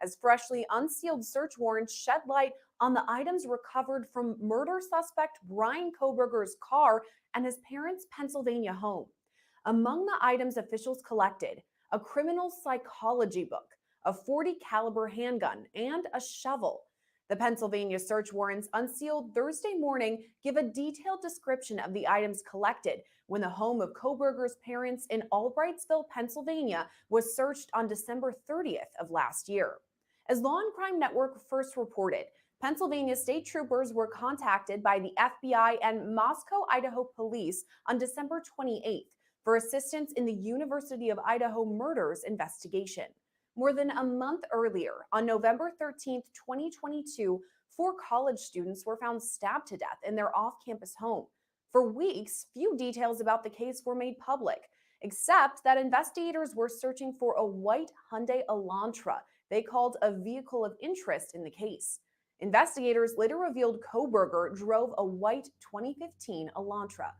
as freshly unsealed search warrants shed light on the items recovered from murder suspect Bryan Kohberger's car and his parents' Pennsylvania home. Among the items officials collected, a criminal psychology book, a .40 caliber handgun, and a shovel. The Pennsylvania search warrants unsealed Thursday morning give a detailed description of the items collected when the home of Kohberger's parents in Albrightsville, Pennsylvania, was searched on December 30th of last year. As Law and Crime Network first reported, Pennsylvania state troopers were contacted by the FBI and Moscow, Idaho police on December 28th for assistance in the University of Idaho murders investigation. More than a month earlier, on November 13, 2022, 4 college students were found stabbed to death in their off-campus home. For weeks, few details about the case were made public, except that investigators were searching for a white Hyundai Elantra they called a vehicle of interest in the case. Investigators later revealed Kohberger drove a white 2015 Elantra.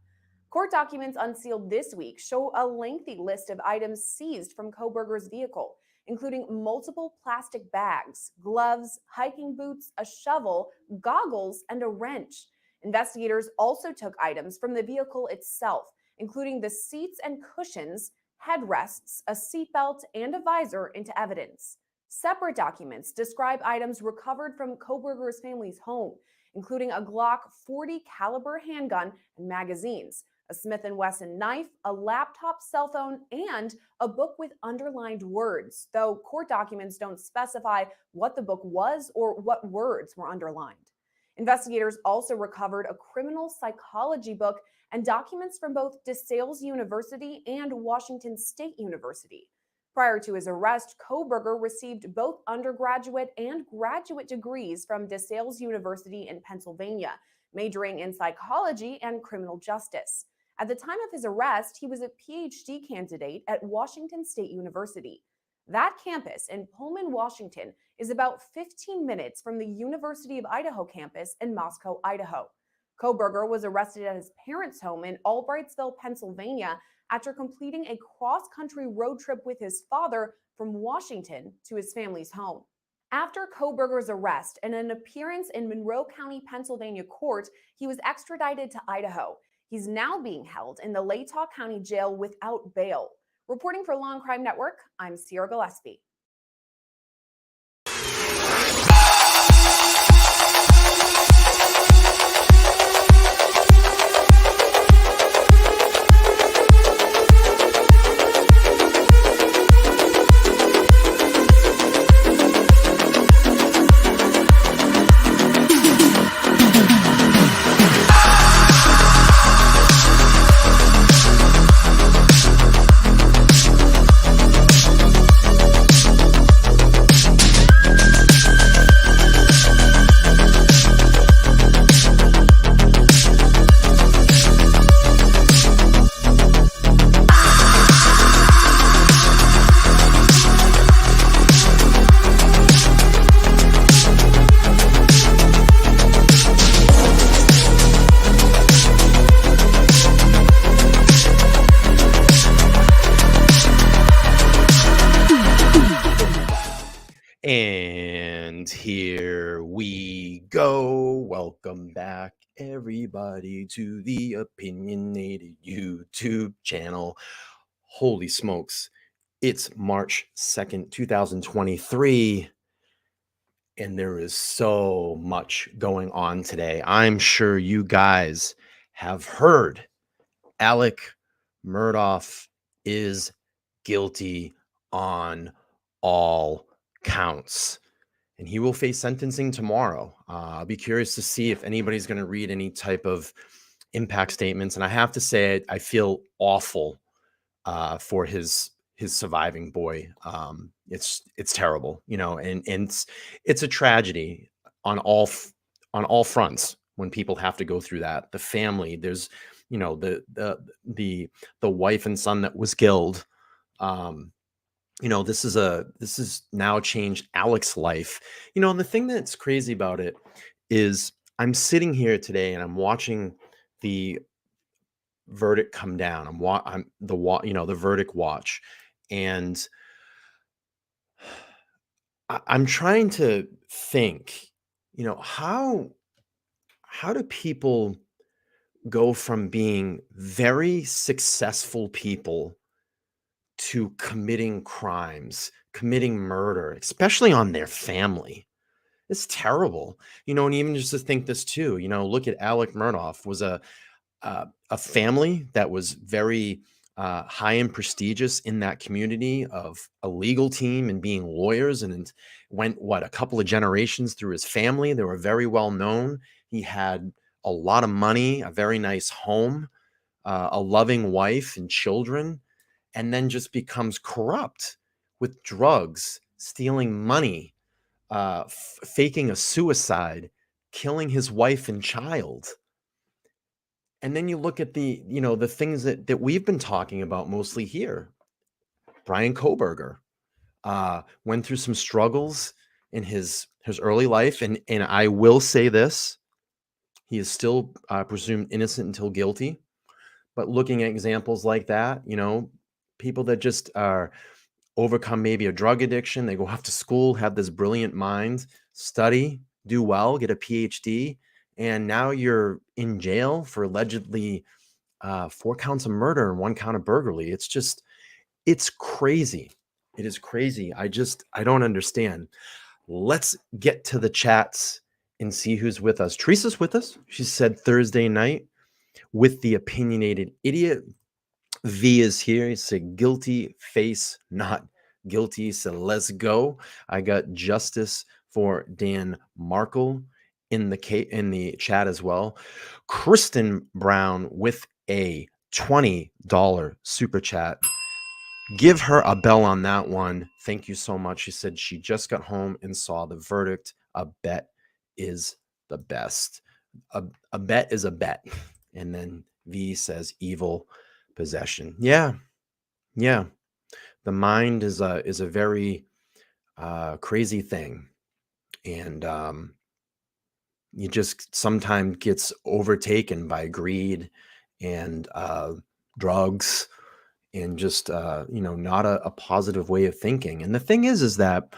Court documents unsealed this week show a lengthy list of items seized from Kohberger's vehicle, including multiple plastic bags, gloves, hiking boots, a shovel, goggles, and a wrench. Investigators also took items from the vehicle itself, including the seats and cushions, headrests, a seatbelt, and a visor, into evidence. Separate documents describe items recovered from Kohberger's family's home, including a Glock .40 caliber handgun and magazines, a Smith & Wesson knife, a laptop, cell phone, and a book with underlined words, though court documents don't specify what the book was or what words were underlined. Investigators also recovered a criminal psychology book and documents from both DeSales University and Washington State University. Prior to his arrest, Kohberger received both undergraduate and graduate degrees from DeSales University in Pennsylvania, majoring in psychology and criminal justice. At the time of his arrest, he was a PhD candidate at Washington State University. That campus in Pullman, Washington, is about 15 minutes from the University of Idaho campus in Moscow, Idaho. Kohberger was arrested at his parents' home in Albrightsville, Pennsylvania, after completing a cross-country road trip with his father from Washington to his family's home. After Kohberger's arrest and an appearance in Monroe County, Pennsylvania court, he was extradited to Idaho. He's now being held in the Latah County Jail without bail. Reporting for Law and Crime Network, I'm Sierra Gillespie. And here we go. Welcome back, everybody, to the Opinionated YouTube channel. Holy smokes. It's March 2nd, 2023, and there is so much going on today. I'm sure you guys have heard Alec Murdaugh is guilty on all counts, and he will face sentencing tomorrow. I'll be curious to see if anybody's going to read any type of impact statements. And I have to say, I feel awful for his surviving boy. It's terrible, you know, and it's a tragedy on all fronts when people have to go through that. The family, there's, you know, the wife and son that was killed. You know, this is now changed Alec's life. You know, and the thing that's crazy about it is I'm sitting here today and I'm watching the verdict come down. The verdict watch, and I'm trying to think, how do people go from being very successful people to committing crimes, committing murder, especially on their family? It's terrible. And even just to think this too, look at Alec Murdaugh was a family that was very high and prestigious in that community of a legal team and being lawyers, and went a couple of generations through his family. They were very well known. He had a lot of money, a very nice home, a loving wife and children, and then just becomes corrupt with drugs, stealing money, faking a suicide, killing his wife and child. And then you look at the things that we've been talking about mostly here. Bryan Kohberger went through some struggles in his early life, and I will say this: he is still presumed innocent until guilty. But looking at examples like that, people that just are overcome maybe a drug addiction, they go off to school, have this brilliant mind, study, do well, get a PhD, and now you're in jail for allegedly 4 counts of murder and 1 count of burglary. It's crazy. It is crazy. I don't understand. Let's get to the chats and see who's with us. Teresa's with us. She said Thursday night with the opinionated idiot. V is here. He said guilty face, not guilty. So let's go. I got justice for Dan Markle in the chat as well. Kristen Brown with a $20 super chat. Give her a bell on that one. Thank you so much. She said she just got home and saw the verdict. A bet is the best. A bet is a bet. And then V says evil possession. Yeah. The mind is a very crazy thing. And you just sometimes gets overtaken by greed and drugs and just not a positive way of thinking. And the thing is that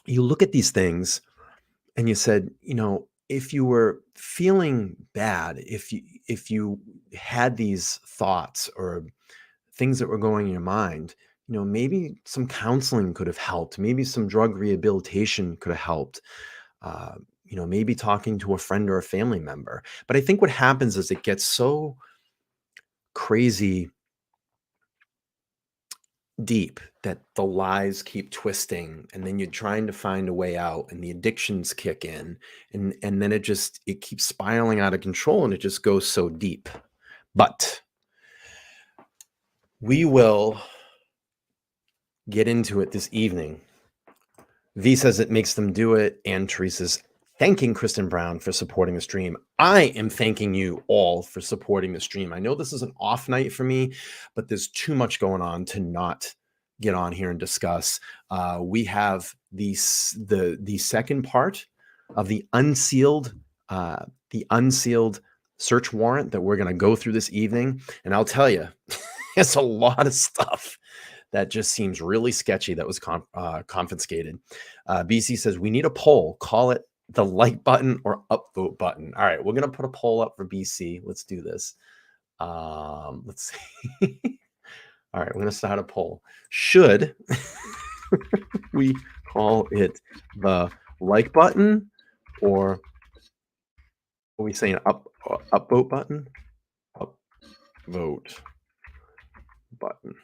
you look at these things and you said, if you were feeling bad, if you had these thoughts or things that were going in your mind, maybe some counseling could have helped. Maybe some drug rehabilitation could have helped. Maybe talking to a friend or a family member. But I think what happens is it gets so crazy deep that the lies keep twisting, and then you're trying to find a way out, and the addictions kick in, and then it keeps spiraling out of control, and it just goes so deep. But we will get into it this evening. V says it makes them do it, and Teresa's thanking Kristen Brown for supporting the stream. I am thanking you all for supporting the stream. I know this is an off night for me, but there's too much going on to not get on here and discuss. We have the second part of the unsealed search warrant that we're going to go through this evening. And I'll tell you, there's a lot of stuff that just seems really sketchy that was confiscated. BC says, we need a poll. Call it the like button or upvote button. All right, we're going to put a poll up for BC. Let's do this. Let's see. All right, we're going to start a poll. Should we call it the like button, or are we saying upvote button? Upvote button.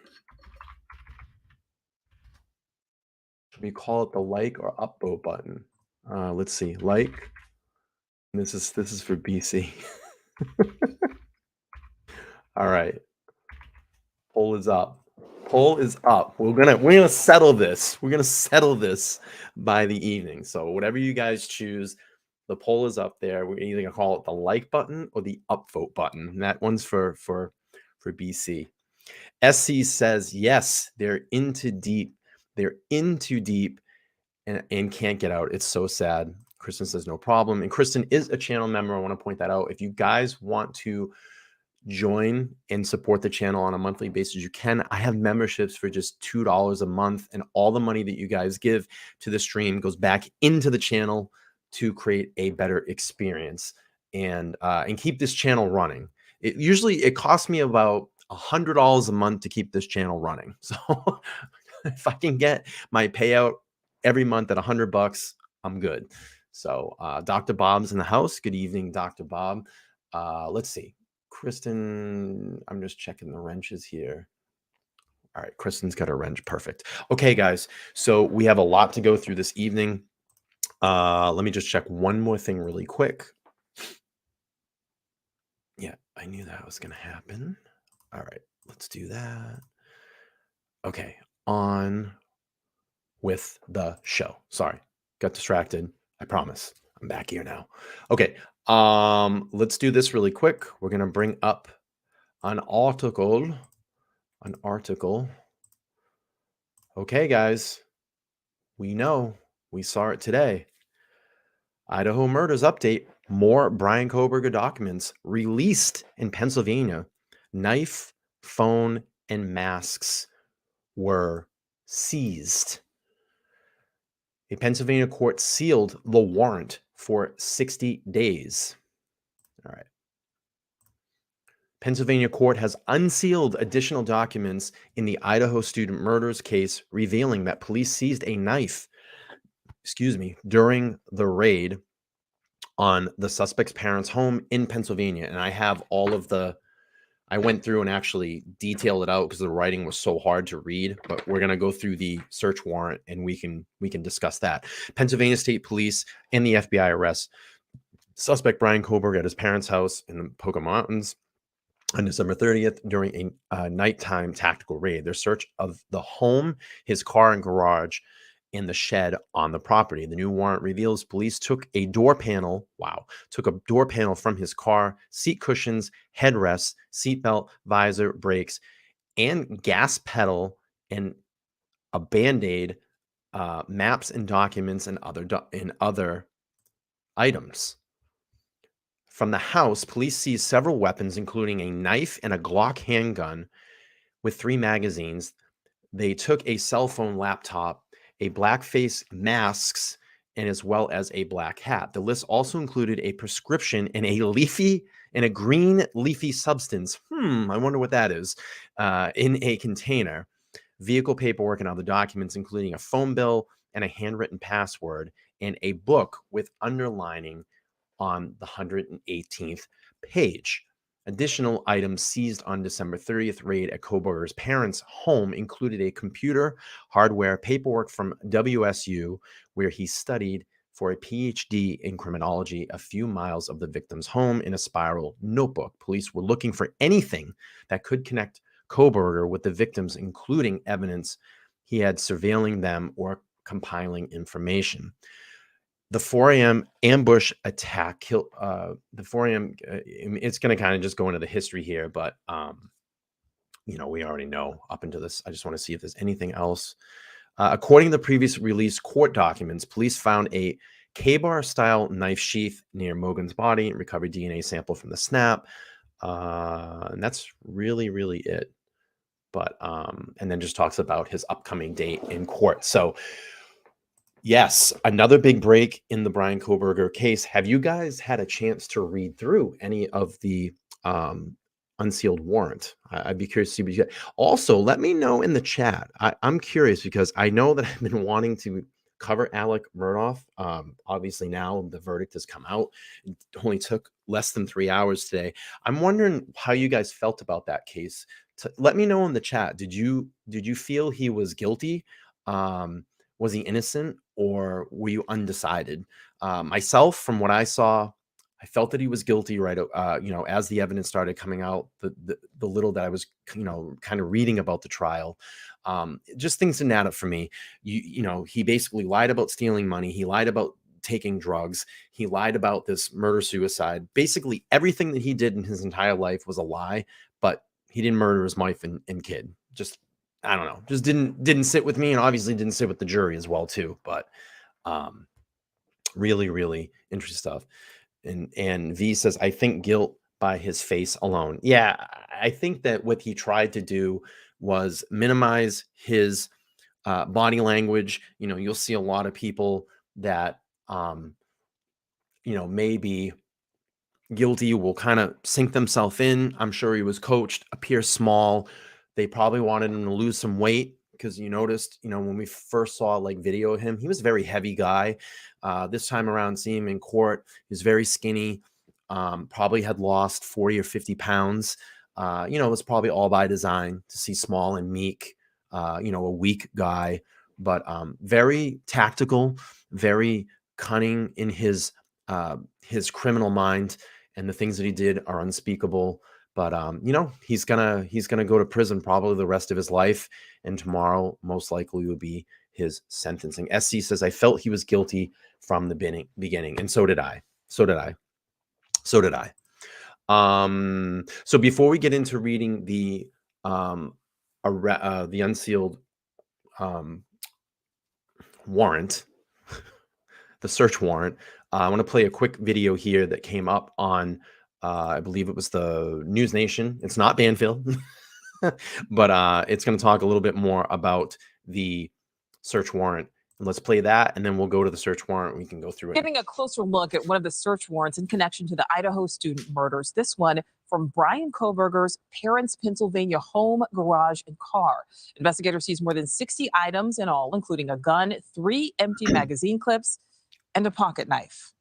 Should we call it the like or upvote button? Let's see. Like. This is for BC. All right. Poll is up. Poll is up. We're gonna settle this. We're gonna settle this by the evening. So whatever you guys choose, the poll is up there. We're either gonna call it the like button or the upvote button. And that one's for BC. SC says yes, they're into deep. They're into deep and can't get out. It's so sad. Kristen says no problem. And Kristen is a channel member. I want to point that out. If you guys want to join and support the channel on a monthly basis, you can. I have memberships for just $2 a month, and all the money that you guys give to the stream goes back into the channel to create a better experience and keep this channel running. It costs me about $100 a month to keep this channel running. So if I can get my payout every month at $100, I'm good. So Dr. Bob's in the house. Good evening, Dr. Bob. Let's see. Kristen, I'm just checking the wrenches here. All right, Kristen's got a wrench. Perfect. Okay, guys. So we have a lot to go through this evening. Let me just check one more thing really quick. Yeah, I knew that was going to happen. All right, let's do that. Okay, on with the show. Sorry, got distracted. I promise. I'm back here now. Okay, let's do this really quick. We're going to bring up an article. Okay, guys, we saw it today. Idaho murders update. More Bryan Kohberger documents released in Pennsylvania. Knife, phone, and masks were seized. A Pennsylvania court sealed the warrant for 60 days. All right. Pennsylvania court has unsealed additional documents in the Idaho student murders case, revealing that police seized a knife, during the raid on the suspect's parents' home in Pennsylvania. And I have all of I went through and actually detailed it out because the writing was so hard to read, but we're going to go through the search warrant and we can discuss that. Pennsylvania State Police and the FBI arrest suspect Bryan Kohberger at his parents' house in the Pocono Mountains on December 30th during a nighttime tactical raid. Their search of the home, his car and garage, and the shed on the property. The new warrant reveals police took a door panel from his car, seat cushions, headrests, seatbelt, visor, brakes, and gas pedal, and a Band-Aid, maps and documents, and other items. From the house, police seized several weapons, including a knife and a Glock handgun with 3 magazines. They took a cell phone, laptop, a blackface, masks, and as well as a black hat. The list also included a prescription and a green leafy substance. I wonder what that is. In a container, vehicle paperwork and other documents, including a phone bill and a handwritten password, and a book with underlining on the 118th page. Additional items seized on December 30th raid at Kohberger's parents' home included a computer, hardware, paperwork from WSU, where he studied for a PhD in criminology, a few miles of the victim's home, in a spiral notebook. Police were looking for anything that could connect Kohberger with the victims, including evidence he had surveilling them or compiling information. The 4 a.m. ambush attack killed the 4 a.m. It's going to kind of just go into the history here, but we already know up into this. I just want to see if there's anything else. According to the previous released court documents, police found a K-bar style knife sheath near Mogan's body and recovered DNA sample from the snap. And that's really, really it. But and then just talks about his upcoming date in court. So yes, another big break in the Bryan Kohberger case. Have you guys had a chance to read through any of the unsealed warrant? I'd be curious to see what you get. Also, let me know in the chat. I'm curious because I know that I've been wanting to cover Alec Murdaugh. Obviously, now the verdict has come out. It only took less than 3 hours today. I'm wondering how you guys felt about that case. Let me know in the chat. Did you feel he was guilty? Was he innocent, or were you undecided? Myself, from what I saw, I felt that he was guilty, right? As the evidence started coming out, the little that I was, kind of reading about the trial, just things didn't add up for me. He basically lied about stealing money. He lied about taking drugs. He lied about this murder-suicide. Basically, everything that he did in his entire life was a lie, but he didn't murder his wife and kid. Just, I don't know, just didn't sit with me, and obviously didn't sit with the jury as well too. But really, really interesting stuff. And V says, I think guilt by his face alone. Yeah, I think that what he tried to do was minimize his body language. You'll see a lot of people that, maybe guilty will kind of sink themselves in. I'm sure he was coached, appear small. They probably wanted him to lose some weight because you noticed, when we first saw like video of him, he was a very heavy guy. This time around, seeing him in court, he was very skinny, probably had lost 40 or 50 pounds. It was probably all by design to see small and meek, a weak guy, but very tactical, very cunning in his criminal mind. And the things that he did are unspeakable. But he's gonna go to prison probably the rest of his life, and tomorrow most likely will be his sentencing. SC says, I felt he was guilty from the beginning, and so did I. So did I. So before we get into reading the unsealed warrant, the search warrant, I want to play a quick video here that came up on, I believe it was the News Nation. It's not Banfield, but it's going to talk a little bit more about the search warrant. And let's play that, and then we'll go to the search warrant. We can go through it. Getting a closer look at one of the search warrants in connection to the Idaho student murders. This one from Bryan Kohberger's parents' Pennsylvania home, garage, and car. Investigators seized more than 60 items in all, including a gun, 3 empty magazine clips, and a pocket knife.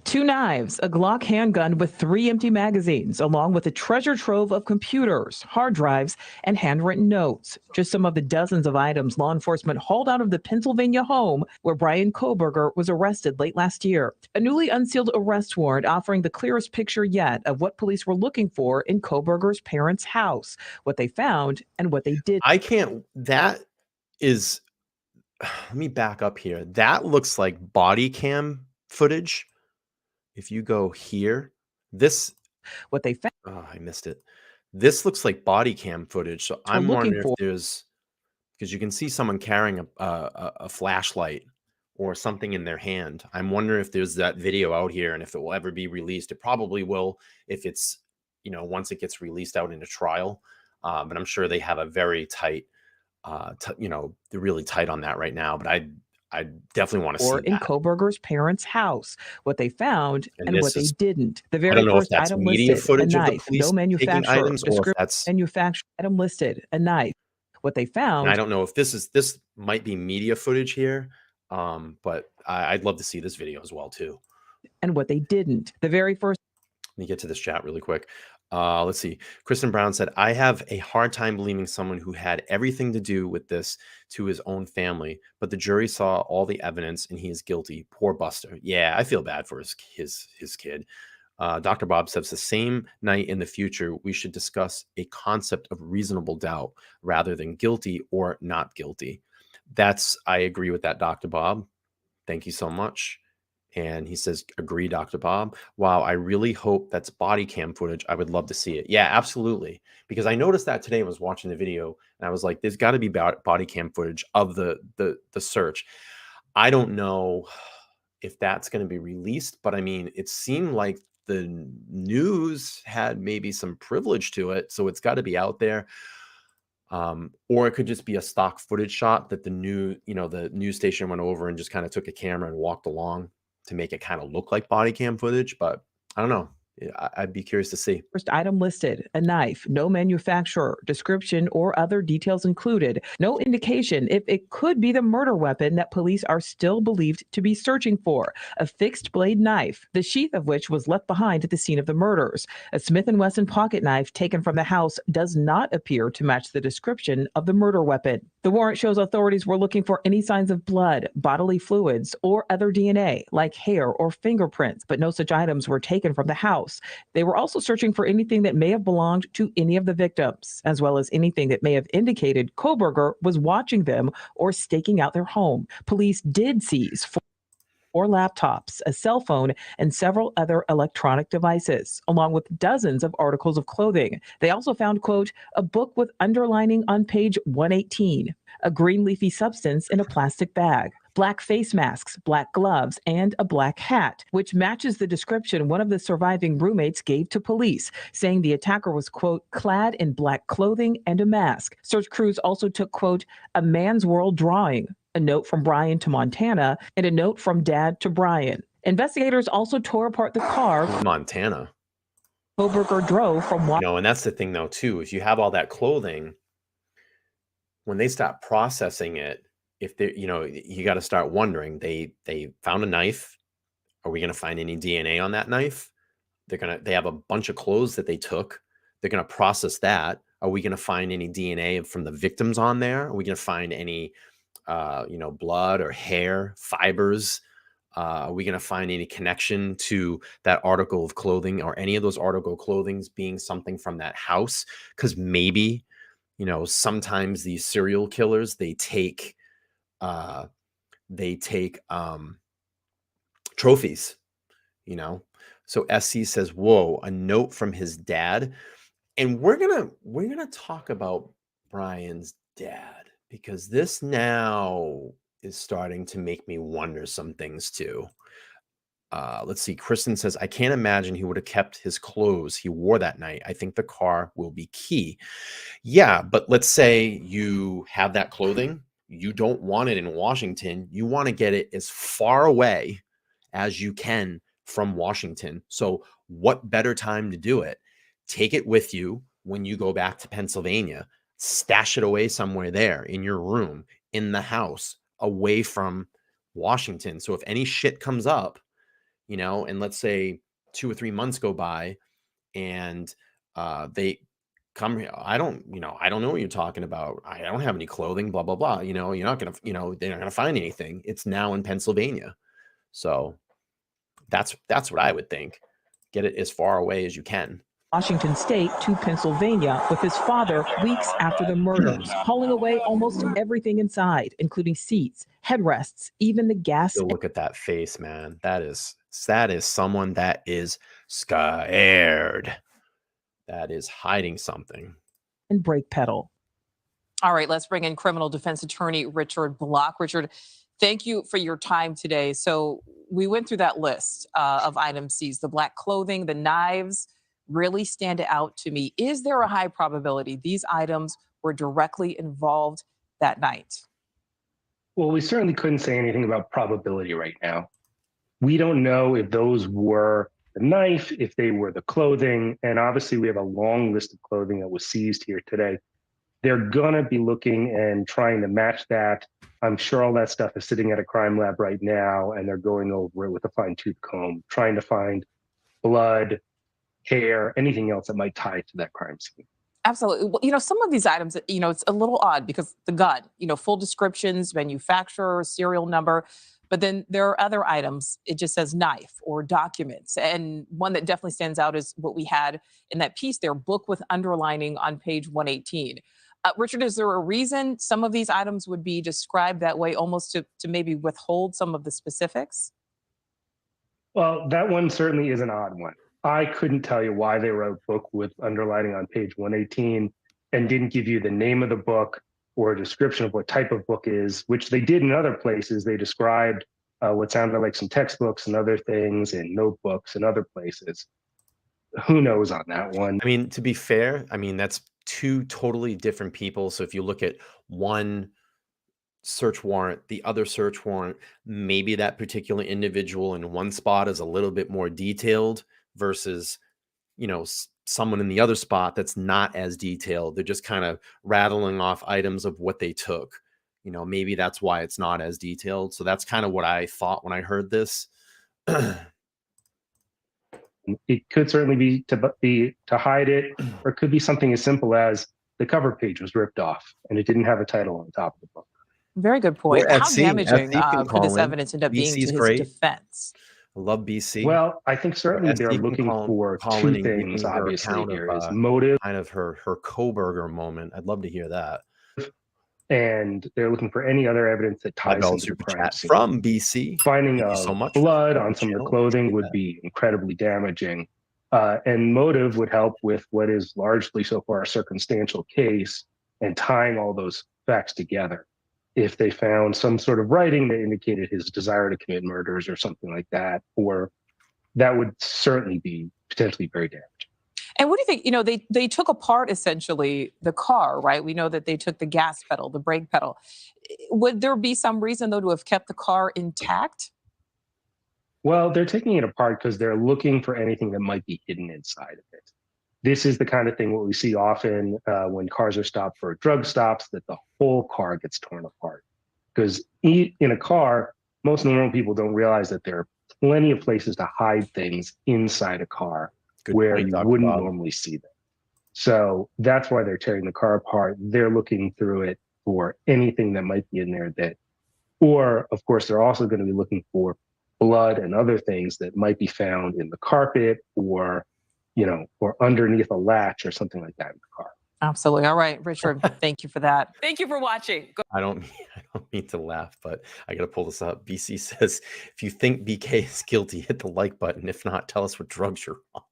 2 knives, a Glock handgun with 3 empty magazines, along with a treasure trove of computers, hard drives, and handwritten notes. Just some of the dozens of items law enforcement hauled out of the Pennsylvania home where Bryan Kohberger was arrested late last year. A newly unsealed arrest warrant offering the clearest picture yet of what police were looking for in Kohberger's parents' house, what they found, and what they did. That is, let me back up here. That looks like body cam footage. If you go here, what they found. Oh, I missed it. This looks like body cam footage. So I'm wondering if there's, because you can see someone carrying a flashlight or something in their hand. I'm wondering if there's that video out here and if it will ever be released. It probably will if it's, once it gets released out into trial. But I'm sure they have a very tight, they're really tight on that right now. But I definitely want to see that. In Kohberger's parents' house, what they found and what they didn't. The very I don't know first if that's item media listed, footage a of the knife, police no manufacturer items, or if that's manufacturer item listed, a knife. What they found. And I don't know if this might be media footage here, but I'd love to see this video as well too. And what they didn't. The very first. Let me get to this chat really quick. Let's see. Kristen Brown said, I have a hard time believing someone who had everything to do with this to his own family, but the jury saw all the evidence and he is guilty. Poor Buster. Yeah, I feel bad for his kid. Dr. Bob says, the same night in the future, we should discuss a concept of reasonable doubt rather than guilty or not guilty. I agree with that, Dr. Bob. Thank you so much. And he says, agree, Dr. Bob. Wow, I really hope that's body cam footage. I would love to see it. Yeah, absolutely. Because I noticed that today. I was watching the video and I was like, there's got to be body cam footage of the search. I don't know if that's going to be released, but I mean, it seemed like the news had maybe some privilege to it. So it's got to be out there. Or it could just be a stock footage shot that the news station went over and just kind of took a camera and walked along to make it kind of look like body cam footage, but I don't know. I'd be curious to see. First item listed, a knife, no manufacturer, description, or other details included. No indication if it could be the murder weapon that police are still believed to be searching for. A fixed blade knife, the sheath of which was left behind at the scene of the murders. A Smith & Wesson pocket knife taken from the house does not appear to match the description of the murder weapon. The warrant shows authorities were looking for any signs of blood, bodily fluids, or other DNA, like hair or fingerprints, but no such items were taken from the house. They were also searching for anything that may have belonged to any of the victims, as well as anything that may have indicated Kohberger was watching them or staking out their home. Police did seize 4 laptops, a cell phone, and several other electronic devices, along with dozens of articles of clothing. They also found, quote, a book with underlining on page 118, a green leafy substance in a plastic bag. black face masks, black gloves, and a black hat, which matches the description one of the surviving roommates gave to police, saying the attacker was, quote, clad in black clothing and a mask. Search crews also took, quote, a man's world drawing, a note from Bryan to Montana, and a note from Dad to Bryan. Investigators also tore apart the car Montana. Kohberger drove from And that's the thing, though, too, is you have all that clothing. When they stop processing it, if they, you got to start wondering. They found a knife. Are we going to find any DNA on that knife? They have a bunch of clothes that they took. They're going to process that. Are we going to find any DNA from the victims on there? Are we going to find any, blood or hair, fibers? Are we going to find any connection to that article of clothing or any of those article of clothing being something from that house? Because maybe, sometimes these serial killers, they take trophies, So SC says, whoa, a note from his dad. And we're gonna talk about Bryan's dad, because this now is starting to make me wonder some things too. Let's see. Kristen says, I can't imagine he would have kept his clothes he wore that night. I think the car will be key. Yeah, but let's say you have that clothing. You don't want it in Washington. You want to get it as far away as you can from Washington. So what better time to do it? Take it with you when you go back to Pennsylvania. Stash it away somewhere there in your room, in the house, away from Washington. So if any shit comes up, and let's say 2 or 3 months go by and they come here, I don't know what you're talking about. I don't have any clothing, blah, blah, blah. You're not going to, they're not going to find anything. It's now in Pennsylvania. So that's what I would think. Get it as far away as you can. Washington State to Pennsylvania with his father weeks after the murders, hauling away almost everything inside, including seats, headrests, even the gas. Still look at that face, man. That is someone that is scared. That is hiding something. And brake pedal. All right, let's bring in criminal defense attorney Richard Block. Richard, thank you for your time today. So we went through that list of items seized. The black clothing, the knives really stand out to me. Is there a high probability these items were directly involved that night? Well, we certainly couldn't say anything about probability right now. We don't know if those were the knife, if they were the clothing, and obviously we have a long list of clothing that was seized here today. They're gonna be looking and trying to match that. I'm sure all that stuff is sitting at a crime lab right now, and they're going over it with a fine-tooth comb, trying to find blood, hair, anything else that might tie to that crime scene. Absolutely. Well, some of these items, it's a little odd because the gun, full descriptions, manufacturer, serial number, but then there are other items. It just says knife or documents. And one that definitely stands out is what we had in that piece there, book with underlining on page 118. Richard, is there a reason some of these items would be described that way, almost to maybe withhold some of the specifics? Well, that one certainly is an odd one. I couldn't tell you why they wrote book with underlining on page 118 and didn't give you the name of the book or a description of what type of book is, which they did in other places. They described what sounded like some textbooks and other things and notebooks and other places. Who knows on that one? I mean, to be fair, that's two totally different people. So if you look at one search warrant, the other search warrant, maybe that particular individual in one spot is a little bit more detailed versus, someone in the other spot that's not as detailed. They're just kind of rattling off items of what they took. Maybe that's why it's not as detailed. So that's kind of what I thought when I heard this. It could certainly be to hide it, or it could be something as simple as the cover page was ripped off and it didn't have a title on the top of the book. Very good point. Or How FC. damaging FC can could call this in. evidence end up being BC's to his great. defense? I love BC. Well, I think certainly Or they're SC can looking for call in two and give things, me her obviously, account here of, is motive, kind of her Kohberger moment. I'd love to hear that. and they're looking for any other evidence that ties $5 into the super crime chat scene. from BC. Finding Thank you so much. blood for on some of the channel. clothing would be incredibly damaging. And motive would help with what is largely so far a circumstantial case and tying all those facts together. if they found some sort of writing that indicated his desire to commit murders or something like that, or that would certainly be potentially very damaging. And what do you think? You know, they took apart essentially the car, right? We know that they took the gas pedal, the brake pedal. Would there be some reason though to have kept the car intact? Well, they're taking it apart because they're looking for anything that might be hidden inside of it. This is the kind of thing what we see often when cars are stopped for drug stops, that the whole car gets torn apart. Because in a car, most normal people don't realize that there are plenty of places to hide things inside a car where you wouldn't normally see them. So that's why they're tearing the car apart. They're looking through it for anything that might be in there that, or of course, they're also going to be looking for blood and other things that might be found in the carpet or, you know, or underneath a latch or something like that in the car. Absolutely. All right, Richard, thank you for that. Thank you for watching. I don't mean to laugh, but I got to pull this up. BC says, if you think BK is guilty, hit the like button. If not, tell us what drugs you're on.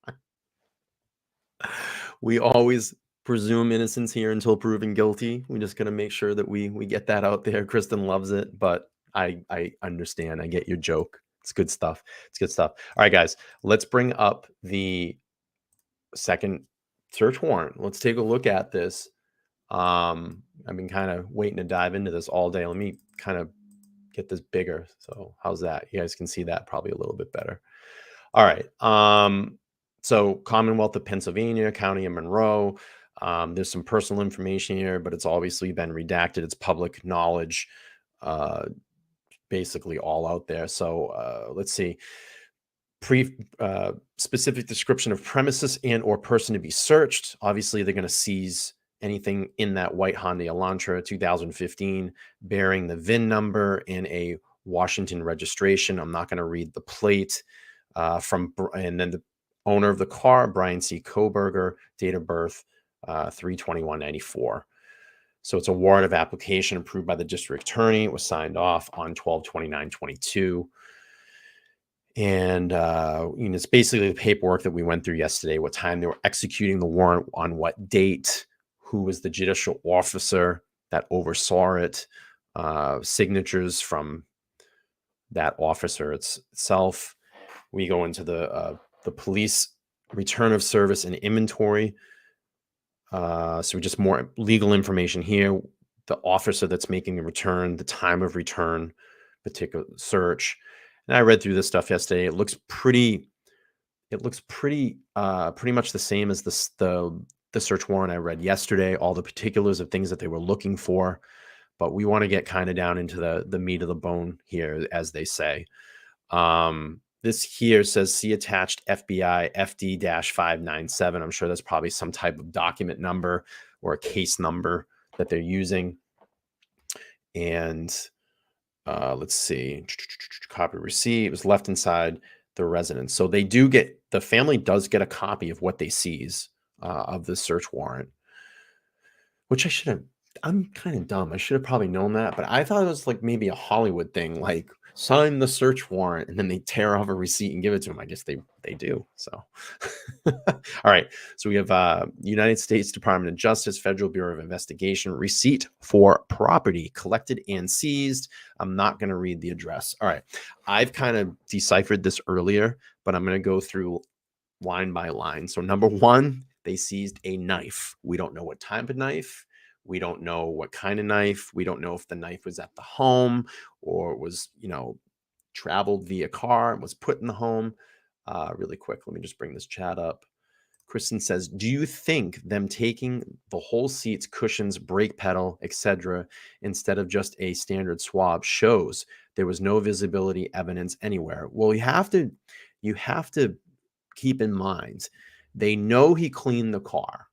We always presume innocence here until proven guilty. We just got to make sure that we get that out there. Kristen loves it, but I understand. I get your joke. It's good stuff. It's good stuff. All right, guys, let's bring up the second search warrant. Let's take a look at this. I've been kind of waiting to dive into this all day. Let me kind of get this bigger. So how's that? You guys can see that probably a little bit better. All right. So Commonwealth of Pennsylvania, County of Monroe. There's some personal information here, but it's obviously been redacted. It's public knowledge, basically all out there. So let's see. Specific description of premises and or person to be searched. Obviously, they're going to seize anything in that white Hyundai Elantra 2015 bearing the VIN number and a Washington registration. I'm not going to read the plate and then the owner of the car, Bryan C. Kohberger, date of birth 3/21/94. So it's a warrant of application approved by the district attorney. It was signed off on 12/29/22. And it's basically the paperwork that we went through yesterday, what time they were executing the warrant, on what date, who was the judicial officer that oversaw it, signatures from that officer itself. We go into the police return of service and inventory. So just more legal information here. The officer that's making the return, the time of return, particular search. And I read through this stuff yesterday. It looks pretty much the same as the search warrant I read yesterday, all the particulars of things that they were looking for. But we want to get kind of down into the meat of the bone here, as they say. This here says, see attached FBI FD-597. I'm sure that's probably some type of document number or a case number that they're using. And let's see, copy receipt. It was left inside the residence. So they do get, the family does get a copy of what they seize of the search warrant, which I should have, I'm kind of dumb. I should have probably known that, but I thought it was like maybe a Hollywood thing, like sign the search warrant and then they tear off a receipt and give it to them. I guess they do. So, all right. So we have United States Department of Justice, Federal Bureau of Investigation, receipt for property collected and seized. I'm not going to read the address. All right. I've kind of deciphered this earlier, but I'm going to go through line by line. So number one, they seized a knife. We don't know what type of knife. We don't know what kind of knife. We don't know if the knife was at the home or was, traveled via car and was put in the home. Really quick, let me just bring this chat up. Kristen says, do you think them taking the whole seats, cushions, brake pedal, etc., instead of just a standard swab shows there was no visibility evidence anywhere? Well, you have to keep in mind, they know he cleaned the car.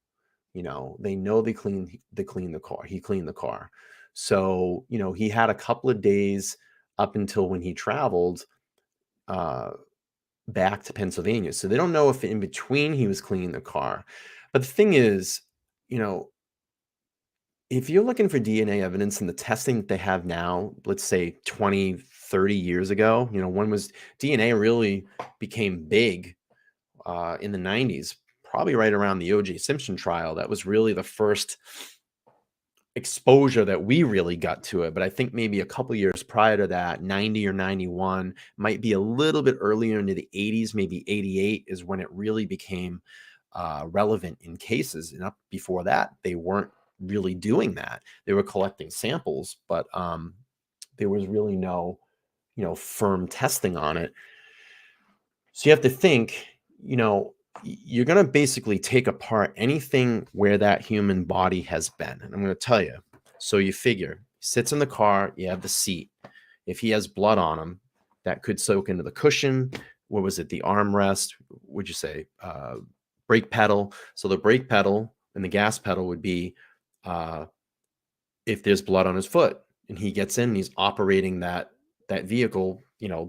They know they cleaned the car. He cleaned the car. So, he had a couple of days up until when he traveled back to Pennsylvania. So they don't know if in between he was cleaning the car. But the thing is, if you're looking for DNA evidence in the testing that they have now, let's say 20, 30 years ago, when was DNA really became big in the 90s, probably right around the O.J. Simpson trial. That was really the first exposure that we really got to it, but I think maybe a couple years prior to that, 90 or 91, might be a little bit earlier into the 80s, maybe 88 is when it really became relevant in cases. And up before that, they weren't really doing that. They were collecting samples, but there was really no, firm testing on it. So you have to think, you're going to basically take apart anything where that human body has been. And I'm going to tell you. So you figure, he sits in the car, you have the seat. If he has blood on him, that could soak into the cushion. What was it? The armrest? Would you say? Brake pedal. So the brake pedal and the gas pedal would be if there's blood on his foot and he gets in and he's operating that vehicle,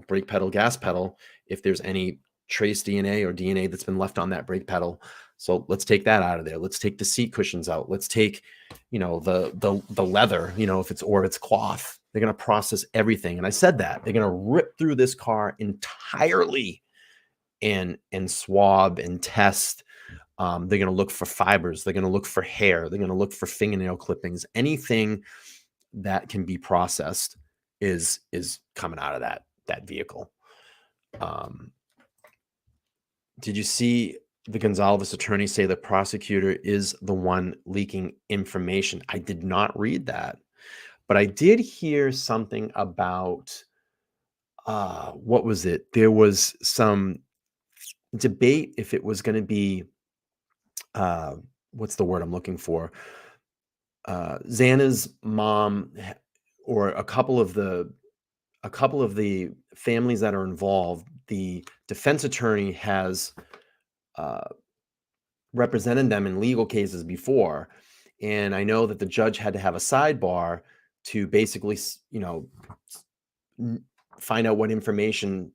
brake pedal, gas pedal, if there's any trace DNA or DNA that's been left on that brake pedal. So let's take that out of there. Let's take the seat cushions out. Let's take, the leather, if it's cloth. They're going to process everything. And I said that they're going to rip through this car entirely and swab and test. They're going to look for fibers. They're going to look for hair. They're going to look for fingernail clippings. Anything that can be processed is coming out of that vehicle. Did you see the Gonzalez attorney say the prosecutor is the one leaking information? I did not read that, but I did hear something about what was it? There was some debate if it was going to be what's the word I'm looking for? Xana's mom or a couple of the families that are involved, the defense attorney has represented them in legal cases before. And I know that the judge had to have a sidebar to basically, find out what information,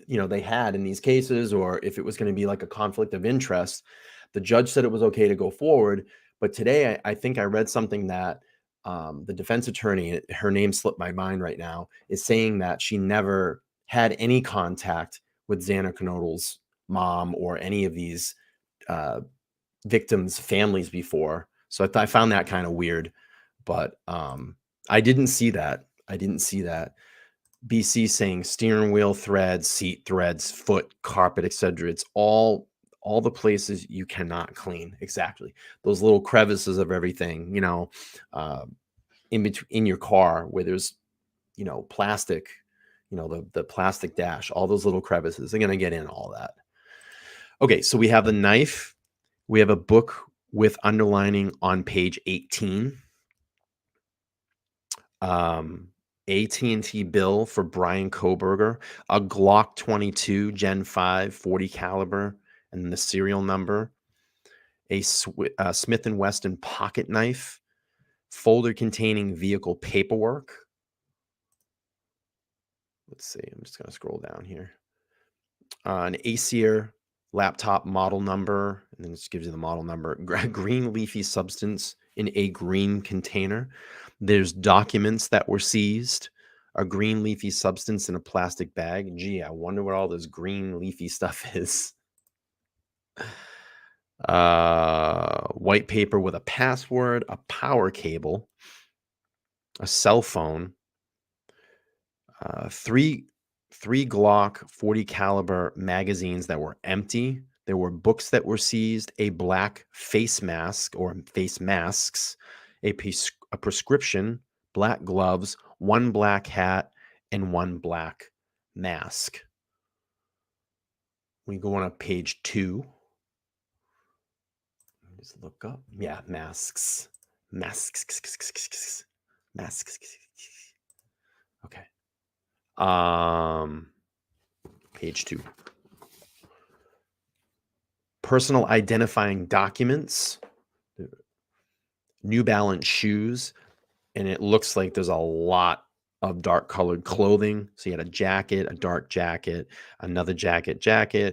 they had in these cases, or if it was going to be like a conflict of interest. The judge said it was okay to go forward. But today I think I read something that the defense attorney, her name slipped my mind right now, is saying that she never had any contact with Xana Kernodle's mom or any of these victims' families before. So I found that kind of weird, but I didn't see that. BC saying steering wheel threads, seat threads, foot, carpet, etc. It's all the places you cannot clean. Exactly. Those little crevices of everything, in between in your car where there's, plastic, the plastic dash, all those little crevices. They're going to get in all that. Okay. So we have the knife. We have a book with underlining on page 18. AT&T bill for Bryan Kohberger, a Glock 22 Gen 5 40 caliber, and the serial number, a Smith & Wesson pocket knife, folder containing vehicle paperwork. Let's see, I'm just going to scroll down here. An Acer laptop model number, and then it gives you the model number, green leafy substance in a green container. There's documents that were seized, a green leafy substance in a plastic bag. Gee, I wonder what all this green leafy stuff is. White paper with a password, a power cable, a cell phone, three Glock 40 caliber magazines that were empty. There were books that were seized, a black face mask or face masks, a prescription, black gloves, one black hat, and one black mask. We go on to page 2. Just look up. Yeah, masks. Okay. Page 2. Personal identifying documents, New Balance shoes, and it looks like there's a lot of dark colored clothing. So you had a jacket, a dark jacket, another jacket, a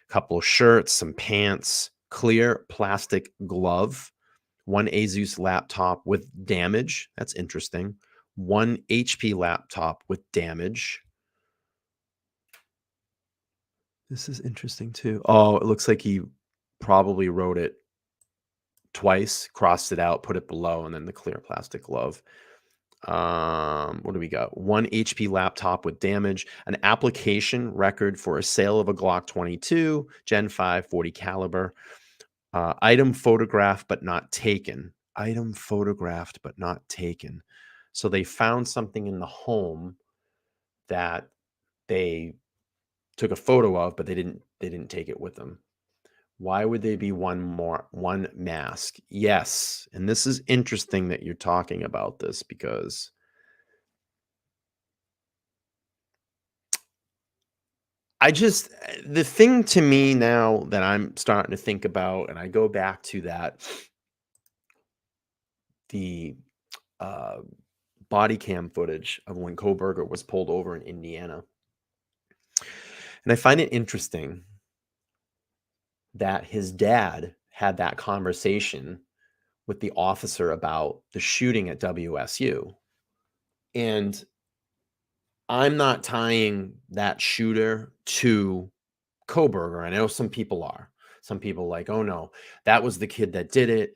couple of shirts, some pants, clear plastic glove, one Asus laptop with damage. That's interesting. One HP laptop with damage. This is interesting too. Oh, it looks like he probably wrote it twice, crossed it out, put it below, and then the clear plastic glove. What do we got? 1 HP laptop with damage, an application record for a sale of a Glock 22, Gen 5, 40 caliber. Item photographed but not taken. Item photographed but not taken. So they found something in the home that they took a photo of, but they didn't take it with them. Why would they be one mask? Yes, and this is interesting that you're talking about this, because the thing to me now that I'm starting to think about, and I go back to the body cam footage of when Kohberger was pulled over in Indiana. And I find it interesting that his dad had that conversation with the officer about the shooting at WSU. And I'm not tying that shooter to Kohberger. I know some people are. Some people like, oh no, that was the kid that did it.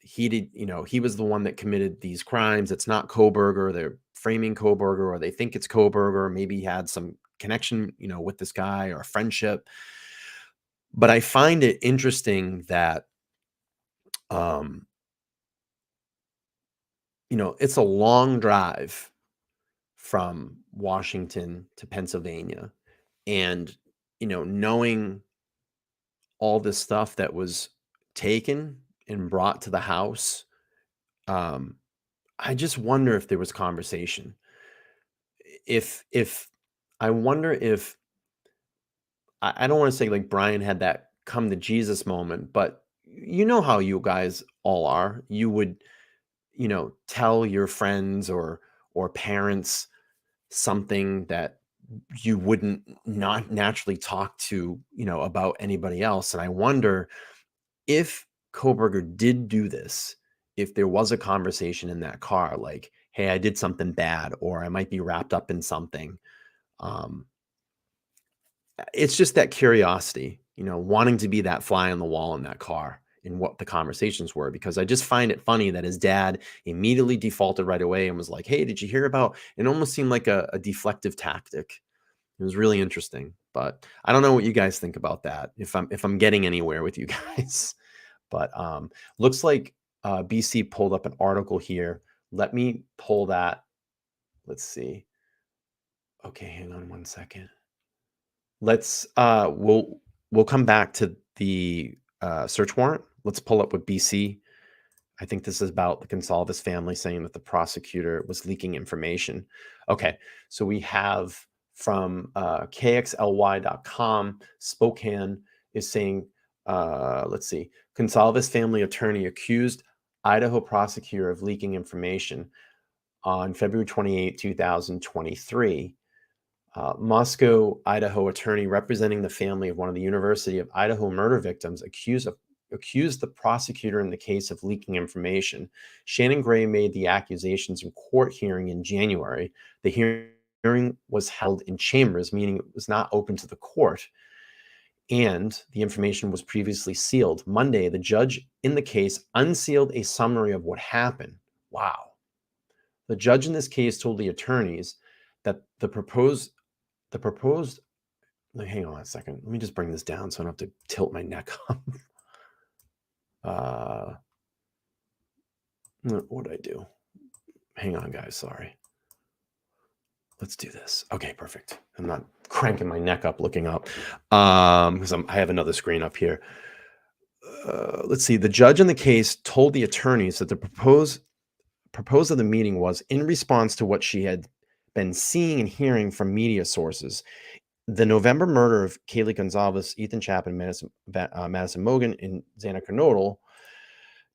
He did, he was the one that committed these crimes. It's not Kohberger. They're framing Kohberger, or they think it's Kohberger. Maybe he had some connection, with this guy, or friendship. But I find it interesting that, it's a long drive from Washington to Pennsylvania, and, knowing all this stuff that was taken and brought to the house, I just wonder if there was conversation. If I wonder if, I don't want to say like Bryan had that come to Jesus moment, but you know how you guys all are. You would, tell your friends or parents something that you wouldn't not naturally talk to, about anybody else. And I wonder if Kohberger did do this, if there was a conversation in that car, like, hey, I did something bad, or I might be wrapped up in something. It's just that curiosity, wanting to be that fly on the wall in that car and what the conversations were, because I just find it funny that his dad immediately defaulted right away and was like, hey, did you hear about, it almost seemed like a deflective tactic. It was really interesting, but I don't know what you guys think about that, if I'm getting anywhere with you guys. But looks like BC pulled up an article here. Let me pull that. Let's see. Okay, hang on one second. Let's we'll come back to the search warrant. Let's pull up what BC. I think this is about the Gonsalves family saying that the prosecutor was leaking information. Okay, so we have from KXLY.com, Spokane is saying, let's see, Gonsalves family attorney accused Idaho prosecutor of leaking information on February 28, 2023. Moscow, Idaho attorney representing the family of one of the University of Idaho murder victims accused the prosecutor in the case of leaking information. Shannon Gray made the accusations in court hearing in January. The hearing was held in chambers, meaning it was not open to the court, and the information was previously sealed. Monday, the judge in the case unsealed a summary of what happened. Wow. The judge in this case told the attorneys that the proposed, hang on a second. Let me just bring this down so I don't have to tilt my neck up. What did I do? Hang on, guys. Sorry. Let's do this. Okay, perfect. I'm not cranking my neck up looking up because I have another screen up here. Let's see. The judge in the case told the attorneys that the proposal of the meeting was in response to what she had been seeing and hearing from media sources. The November murder of Kaylee Gonsalves, Ethan Chapman, Madison Mogen, and Xana Kernodle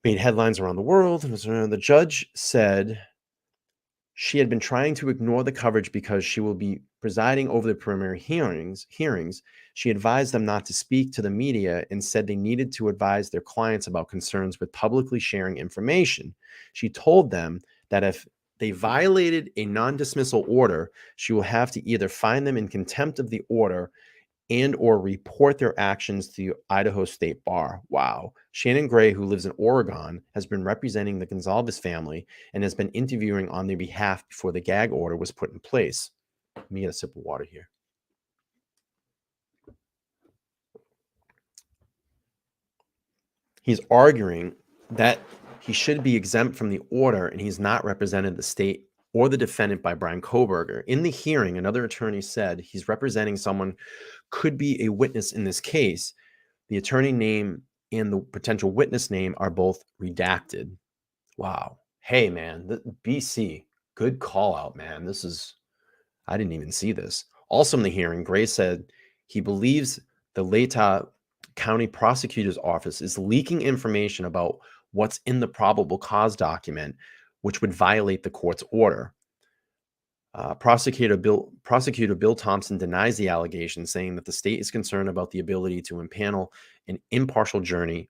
made headlines around the world. The judge said she had been trying to ignore the coverage because she will be presiding over the preliminary hearings. She advised them not to speak to the media and said they needed to advise their clients about concerns with publicly sharing information. She told them that if they violated a non-dismissal order, she will have to either find them in contempt of the order and or report their actions to the Idaho State Bar. Wow. Shannon Gray, who lives in Oregon, has been representing the Gonzalez family and has been interviewing on their behalf before the gag order was put in place. Let me get a sip of water here. He's arguing that he should be exempt from the order and he's not represented the state or the defendant by Bryan Kohberger. In the hearing, another attorney said he's representing someone could be a witness in this case. The attorney name and the potential witness name are both redacted. Wow. Hey, man, BC, good call out, man. I didn't even see this. Also in the hearing, Gray said he believes the Latah County Prosecutor's Office is leaking information about what's in the probable cause document, which would violate the court's order. Prosecutor Bill Thompson denies the allegation, saying that the state is concerned about the ability to impanel an impartial jury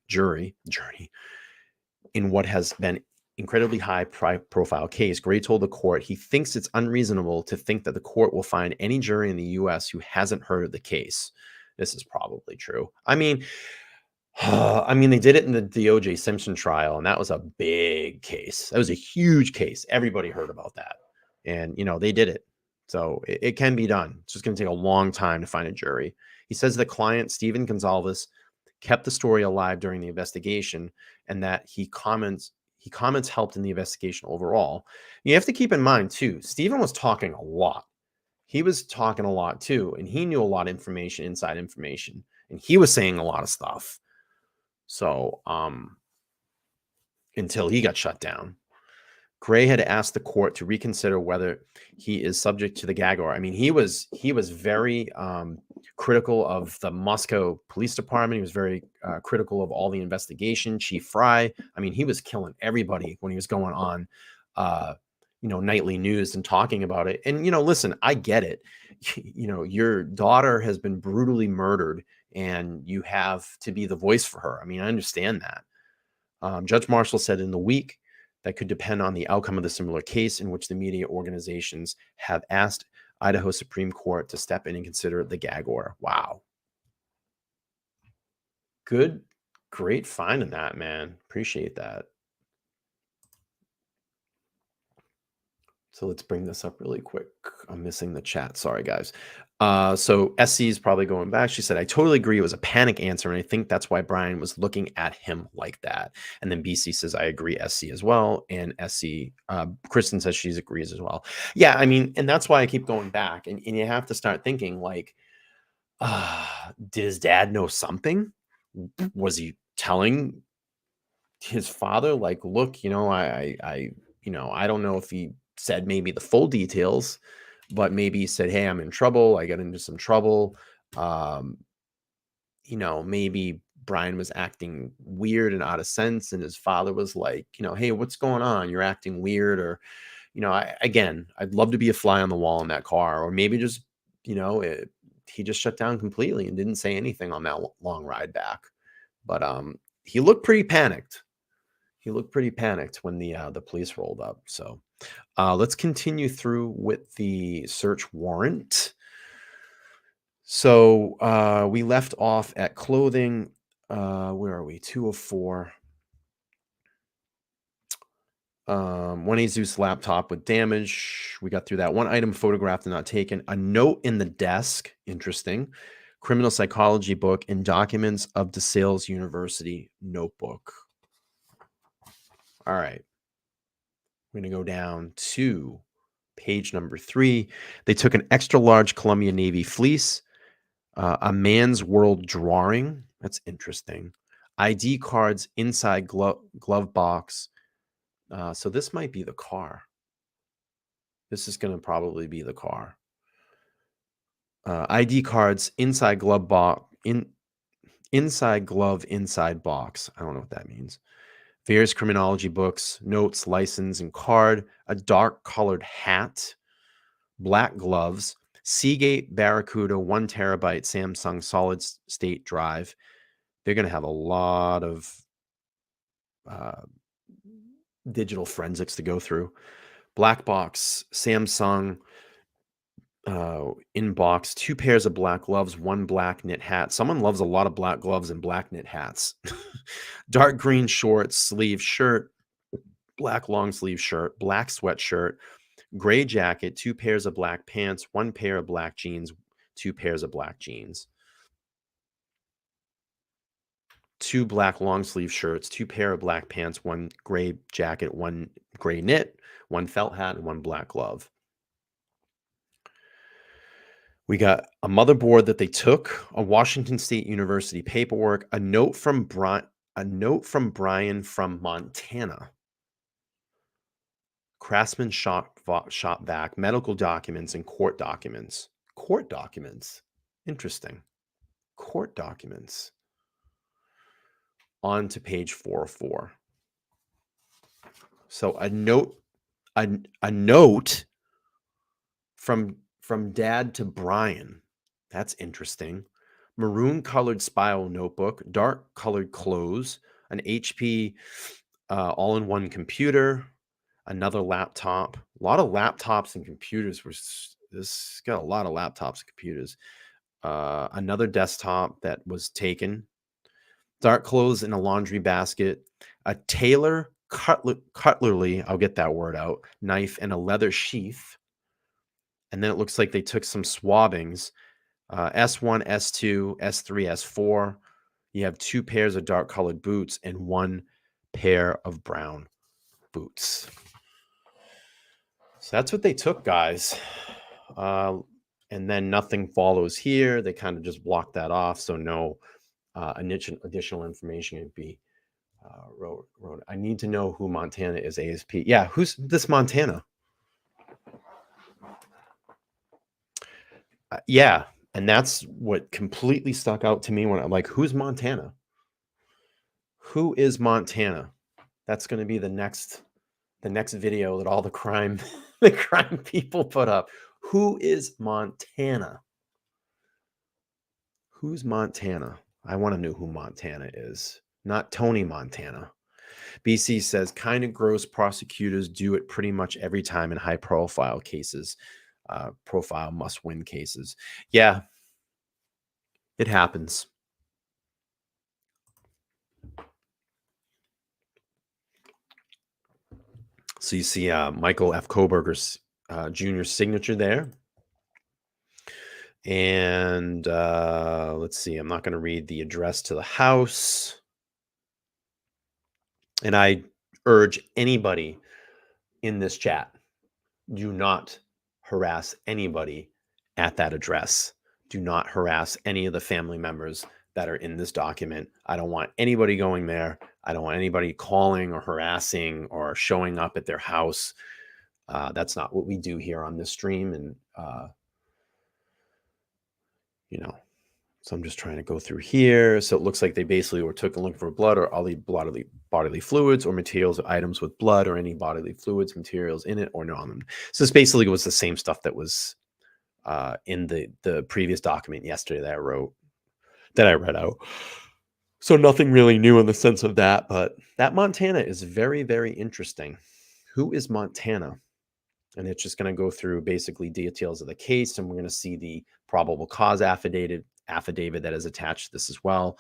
in what has been incredibly high profile case. Gray told the court he thinks it's unreasonable to think that the court will find any jury in the U.S. who hasn't heard of the case. This is probably true. I mean, they did it in the O.J. Simpson trial, and that was a big case. That was a huge case. Everybody heard about that. And, they did it. So it can be done. It's just going to take a long time to find a jury. He says the client, Stephen Gonzalez, kept the story alive during the investigation and that he comments helped in the investigation overall. You have to keep in mind, too, Stephen was talking a lot. He was talking a lot, too, and he knew a lot of information, inside information, and he was saying a lot of stuff. So until he got shut down. Gray had asked the court to reconsider whether he is subject to the gag order. I mean, he was very critical of the Moscow Police Department. He was very critical of all the investigation. Chief Fry. I mean, he was killing everybody when he was going on, nightly news and talking about it. And listen, I get it. Your daughter has been brutally murdered, and you have to be the voice for her. I mean, I understand that. Judge Marshall said in the week that could depend on the outcome of the similar case in which the media organizations have asked Idaho Supreme Court to step in and consider the gag order. Wow. Great finding that, man. Appreciate that. So let's bring this up really quick. I'm missing the chat. Sorry, guys. So SC is probably going back. She said, I totally agree. It was a panic answer. And I think that's why Bryan was looking at him like that. And then BC says, I agree, SC as well. And SC, Kristen says she agrees as well. Yeah, I mean, and that's why I keep going back. And you have to start thinking like, did his dad know something? Was he telling his father, like, look, I don't know if he said maybe the full details, but maybe he said, hey, I'm in trouble. I got into some trouble. Maybe Bryan was acting weird and out of sense. And his father was like, hey, what's going on? You're acting weird. Or, I'd love to be a fly on the wall in that car. Or maybe just, he just shut down completely and didn't say anything on that long ride back. But he looked pretty panicked. When the police rolled up. So let's continue through with the search warrant. So we left off at clothing. Where are we? 204. One Asus laptop with damage. We got through that. One item photographed and not taken. A note in the desk. Interesting. Criminal psychology book and documents of DeSales University notebook. All right. We're going to go down to page number 3. They took an extra large Columbia Navy fleece, a man's world drawing. That's interesting. ID cards inside glove box. So this might be the car. This is going to probably be the car. ID cards inside glove box. Inside glove, inside box. I don't know what that means. Various criminology books, notes, license, and card, a dark colored hat, black gloves, Seagate Barracuda 1 terabyte Samsung solid state drive. They're going to have a lot of digital forensics to go through. Black box, Samsung inbox, 2 pairs of black gloves, 1 black knit hat. Someone loves a lot of black gloves and black knit hats. Dark green shorts, sleeve shirt, black long sleeve shirt, black sweatshirt, gray jacket, 2 pairs of black pants, 1 pair of black jeans, 2 pairs of black jeans. 2 black long sleeve shirts, 2 pair of black pants, 1 gray jacket, 1 gray knit, 1 felt hat, and 1 black glove. We got a motherboard that they took, a Washington State University paperwork, a note from Bryan from Montana, Craftsman shop vac, medical documents, and court documents. Court documents. Interesting. Court documents. On to page 404. So a note from dad to Bryan. That's interesting. Maroon colored spiral notebook, dark colored clothes, an HP all-in-one computer, another laptop. A lot of laptops and computers. This got a lot of laptops and computers. Another desktop that was taken. Dark clothes in a laundry basket. A Taylor cutlery, I'll get that word out, knife, and a leather sheath. And then it looks like they took some swabbings. S1, S2, S3, S4. You have 2 pairs of dark colored boots and 1 pair of brown boots. So that's what they took, guys. And then nothing follows here. They kind of just blocked that off. So no additional information can be wrote. I need to know who Montana is, ASP. Yeah, who's this Montana? Yeah, and that's what completely stuck out to me when I'm like, who's Montana? Who is Montana? That's going to be the next video that all the crime people put up. Who is Montana? Who's Montana? I want to know who Montana is. Not Tony Montana. BC says, kind of gross. Prosecutors do it pretty much every time in high profile cases. Profile must win cases. Yeah, it happens. So you see Michael F. Kohberger's Jr.'s signature there. And let's see, I'm not going to read the address to the house. And I urge anybody in this chat, do not harass anybody at that address. Do not harass any of the family members that are in this document. I don't want anybody going there. I don't want anybody calling or harassing or showing up at their house. That's not what we do here on this stream. And, so I'm just trying to go through here. So it looks like they basically were looking for blood or all the bodily fluids or materials or items with blood or any bodily fluids, materials in it or not on them. So this basically was the same stuff that was in the previous document yesterday that I read out. So nothing really new in the sense of that, but that Montana is very, very interesting. Who is Montana? And it's just going to go through basically details of the case, and we're going to see the probable cause affidavit that is attached to this as well.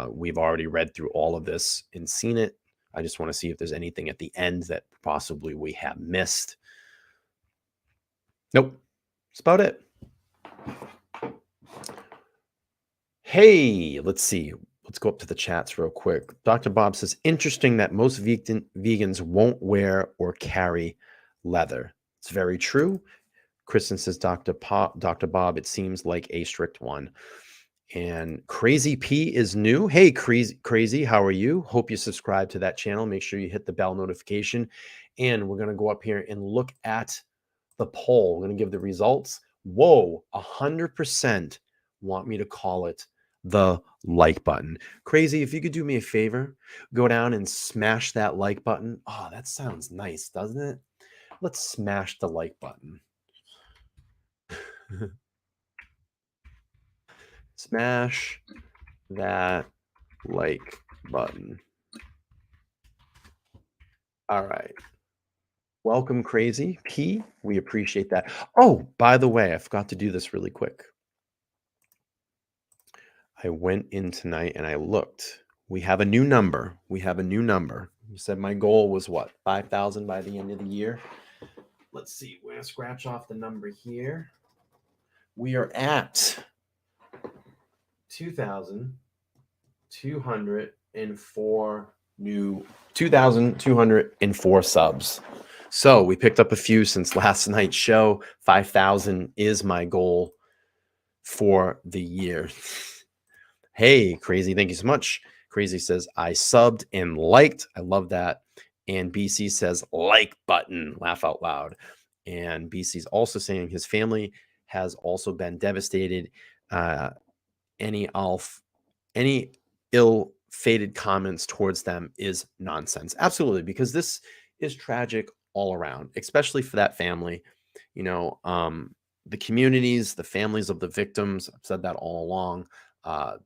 We've already read through all of this and seen it. I just want to see if there's anything at the end that possibly we have missed. Nope. That's about it. Hey, let's see. Let's go up to the chats real quick. Dr. Bob says, interesting that most vegans won't wear or carry leather. It's very true. Kristen says, Dr. Bob, it seems like a strict one. And Crazy P is new. Hey, Crazy, how are you? Hope you subscribe to that channel. Make sure you hit the bell notification. And we're going to go up here and look at the poll. We're going to give the results. Whoa, 100% want me to call it the like button. Crazy, if you could do me a favor, go down and smash that like button. Oh, that sounds nice, doesn't it? Let's smash the like button. Smash that like button. All right. Welcome, Crazy P. We appreciate that. Oh, by the way, I forgot to do this really quick. I went in tonight and I looked. We have a new number. You said my goal was what? 5,000 by the end of the year. Let's see. We're going to scratch off the number here. We are at 2,204 subs. So we picked up a few since last night's show. 5,000 is my goal for the year. Hey, Crazy, thank you so much. Crazy says, I subbed and liked. I love that. And BC says, like button, laugh out loud. And BC's also saying his family has also been devastated. Any ill-fated comments towards them is nonsense. Absolutely, because this is tragic all around, especially for that family. You know, the communities, the families of the victims, I've said that all along.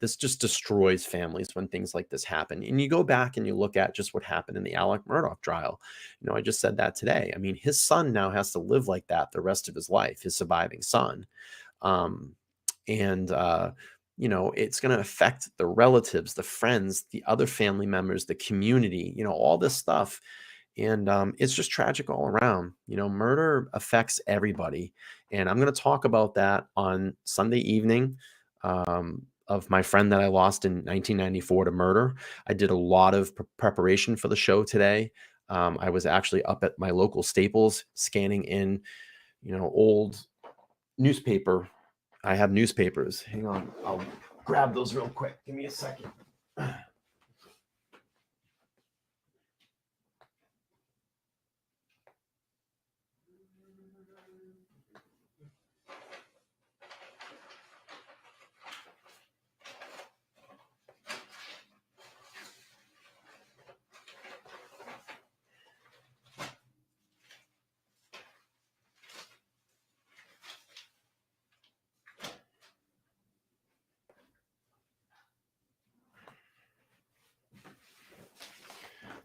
This just destroys families when things like this happen. And you go back and you look at just what happened in the Alec Murdaugh trial. You know, I just said that today. I mean, his son now has to live like that the rest of his life, his surviving son. You know, it's going to affect the relatives, the friends, the other family members, the community, you know, all this stuff. And it's just tragic all around. You know, murder affects everybody. And I'm going to talk about that on Sunday evening of my friend that I lost in 1994 to murder. I did a lot of preparation for the show today. I was actually up at my local Staples scanning in, you know, old newspaper. I have newspapers. Hang on. I'll grab those real quick. Give me a second.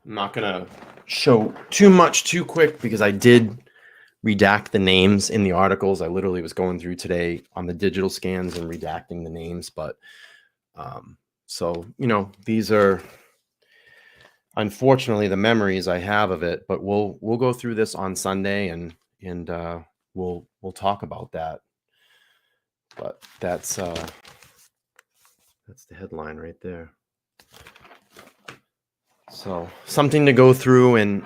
I'm not going to show too much too quick because I did redact the names in the articles. I literally was going through today on the digital scans and redacting the names. But so, you know, these are unfortunately the memories I have of it. But we'll go through this on Sunday and we'll talk about that. But that's the headline right there. So something to go through, and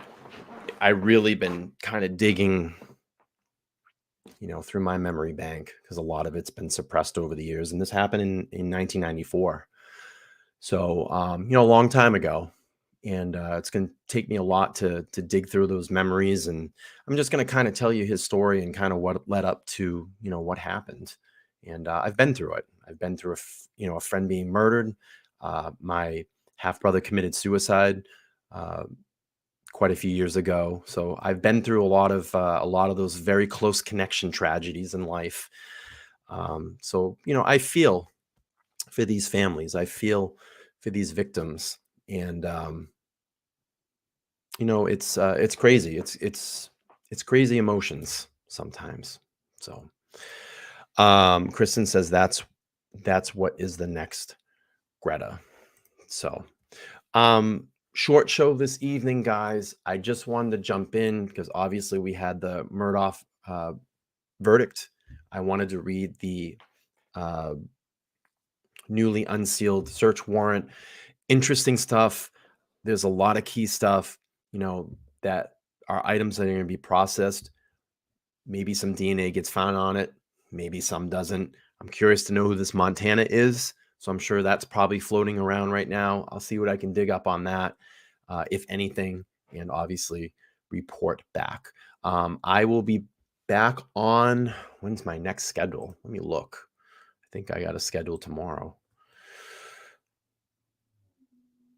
I really been kind of digging, you know, through my memory bank because a lot of it's been suppressed over the years. And this happened in 1994. So, you know, a long time ago. And it's going to take me a lot to dig through those memories. And I'm just going to kind of tell you his story and kind of what led up to, you know, what happened. And I've been through it. I've been through, a friend being murdered. My half-brother committed suicide quite a few years ago. So I've been through a lot of those very close connection tragedies in life. So, you know, I feel for these families. I feel for these victims. And, you know, it's crazy. It's crazy emotions sometimes. So, Kristen says that's what is the next Greta. So, short show this evening, guys. I just wanted to jump in because obviously we had the Murdaugh verdict. I wanted to read the newly unsealed search warrant. Interesting stuff. There's a lot of key stuff, you know, that are items that are going to be processed. Maybe some DNA gets found on it. Maybe some doesn't. I'm curious to know who this Montana is. So I'm sure that's probably floating around right now. I'll see what I can dig up on that, if anything, and obviously report back. I will be back on, when's my next schedule? Let me look. I think I got a schedule tomorrow.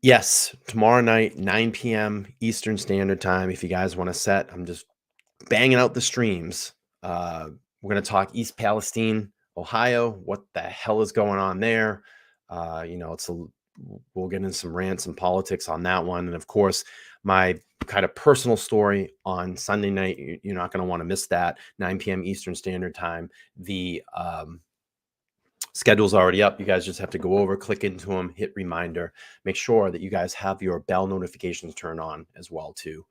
Yes, tomorrow night, 9 p.m. Eastern Standard Time. If you guys want to set, I'm just banging out the streams. We're going to talk East Palestine, Ohio. What the hell is going on there? You know, we'll get into some rants and politics on that one. And of course, my kind of personal story on Sunday night. You're not going to want to miss that. 9 p.m. Eastern Standard Time. The schedule's already up. You guys just have to go over, click into them, hit reminder. Make sure that you guys have your bell notifications turned on as well too.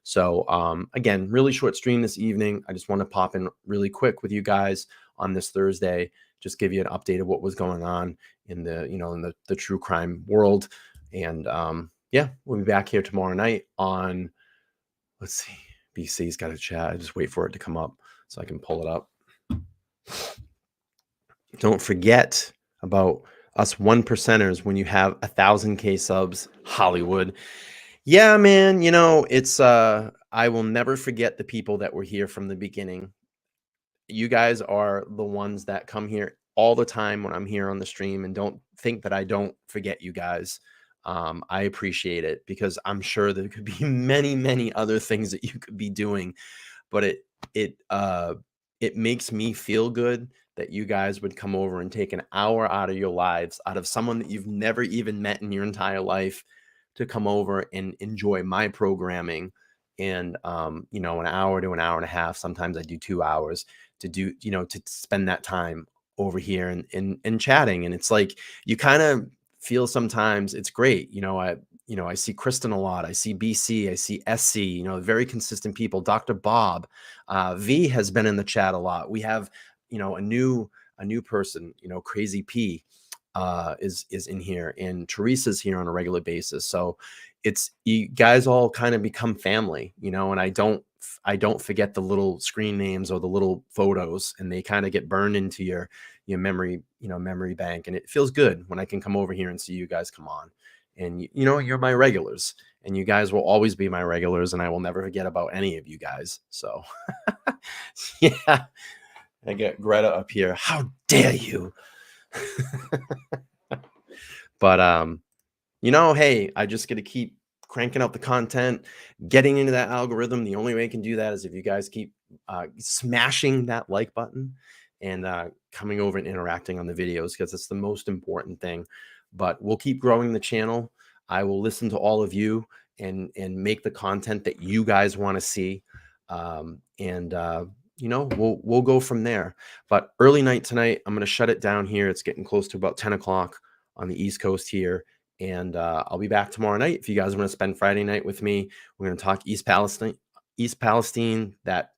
So again, really short stream this evening. I just want to pop in really quick with you guys on this Thursday, just give you an update of what was going on in the, you know, in the true crime world. And yeah, we'll be back here tomorrow night on, let's see, BC's got a chat. I just wait for it to come up so I can pull it up. Don't forget about us 1%ers when you have 1,000K subs, Hollywood. Yeah, man, you know, it's I will never forget the people that were here from the beginning. You guys are the ones that come here all the time when I'm here on the stream, and don't think that I don't forget you guys. I appreciate it, because I'm sure there could be many, many other things that you could be doing, but it makes me feel good that you guys would come over and take an hour out of your lives, out of someone that you've never even met in your entire life, to come over and enjoy my programming. And you know, an hour to an hour and a half, sometimes I do 2 hours, to do, you know, to spend that time over here and chatting. And it's like, you kind of feel sometimes it's great. You know, I see Kristen a lot. I see BC, I see SC, you know, very consistent people. Dr. Bob, V has been in the chat a lot. We have, you know, a new person, you know, Crazy P is in here, and Teresa's here on a regular basis. So it's, you guys all kind of become family, you know, and I don't forget the little screen names or the little photos, and they kind of get burned into your memory, you know, memory bank. And it feels good when I can come over here and see you guys come on. And you know, you're my regulars, and you guys will always be my regulars, and I will never forget about any of you guys. So yeah, I get Greta up here. How dare you? But you know, hey, I just got to keep cranking out the content, getting into that algorithm. The only way I can do that is if you guys keep smashing that like button and coming over and interacting on the videos, because it's the most important thing. But we'll keep growing the channel. I will listen to all of you and make the content that you guys want to see. You know, we'll go from there. But early night tonight, I'm going to shut it down here. It's getting close to about 10 o'clock on the East Coast here. And I'll be back tomorrow night. If you guys want to spend Friday night with me, we're going to talk East Palestine, that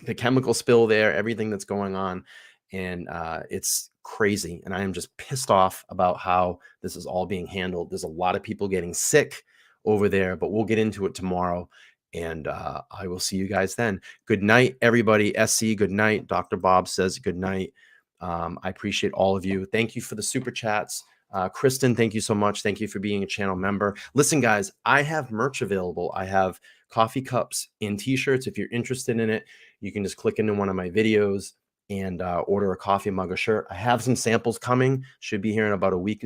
the chemical spill there, everything that's going on. And it's crazy. And I am just pissed off about how this is all being handled. There's a lot of people getting sick over there, but we'll get into it tomorrow. And I will see you guys then. Good night, everybody. SC, good night. Dr. Bob says good night. I appreciate all of you. Thank you for the super chats. Kristen, thank you so much. Thank you for being a channel member. Listen, guys, I have merch available. I have coffee cups and t-shirts. If you're interested in it, you can just click into one of my videos and order a coffee mug or shirt. I have some samples coming. Should be here in about a week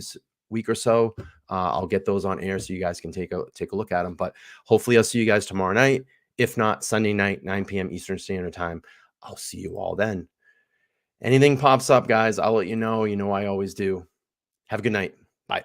or so. I'll get those on air so you guys can take a look at them. But hopefully I'll see you guys tomorrow night. If not, Sunday night, 9 p.m. Eastern Standard Time. I'll see you all then. Anything pops up, guys, I'll let you know. You know I always do. Have a good night. Bye.